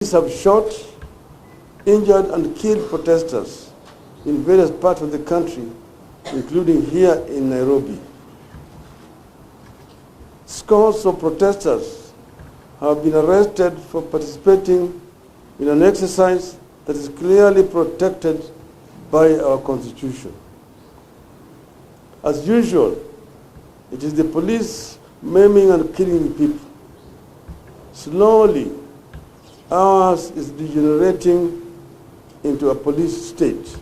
Police have shot, injured and killed protesters in various parts of the country, including here in Nairobi. Scores of protesters have been arrested for participating in an exercise that is clearly protected by our Constitution. As usual, it is the police maiming and killing people. Slowly, ours is degenerating into a police state.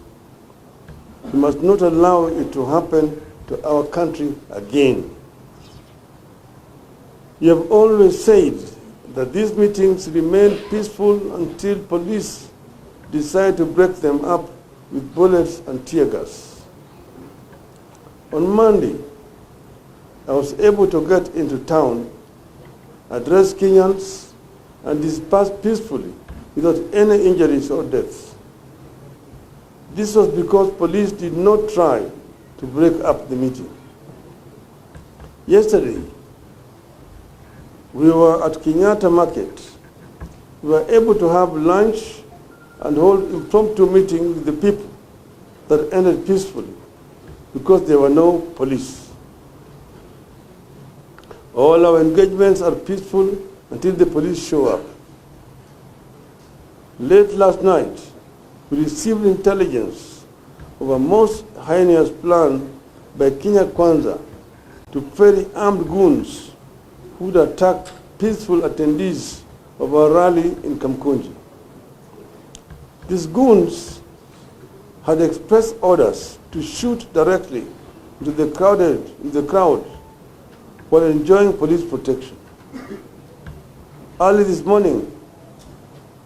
We must not allow it to happen to our country again. You have always said that these meetings remain peaceful until police decide to break them up with bullets and tear gas. On Monday, I was able to get into town, address Kenyans, and disperse peacefully without any injuries or deaths. This was because police did not try to break up the meeting. Yesterday, we were at Kenyatta Market. We were able to have lunch and hold impromptu meeting with the people that ended peacefully because there were no police. All our engagements are peaceful until the police show up. Late last night, we received intelligence of a most heinous plan by Kenya Kwanza to ferry armed goons who would attack peaceful attendees of our rally in Kamukunji. These goons had expressed orders to shoot directly into the crowd while enjoying police protection. Early this morning,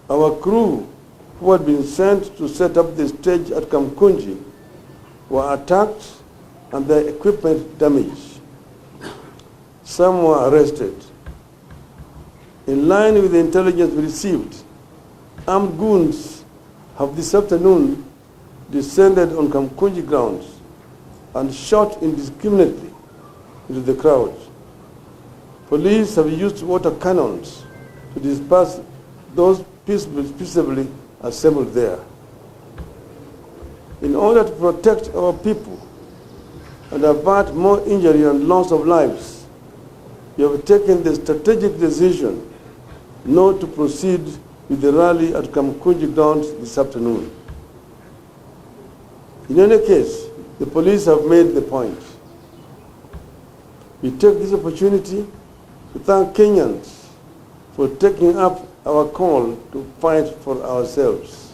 our crew who had been sent to set up the stage at Kamukunji were attacked and their equipment damaged. Some were arrested. In line with the intelligence we received, armed goons have this afternoon descended on Kamukunji grounds and shot indiscriminately into the crowd. Police have used water cannons to disperse those peaceably assembled there. In order to protect our people and avert more injury and loss of lives, we have taken the strategic decision not to proceed with the rally at Kamukunji grounds this afternoon. In any case, the police have made the point. We take this opportunity to thank Kenyans for taking up our call to fight for ourselves.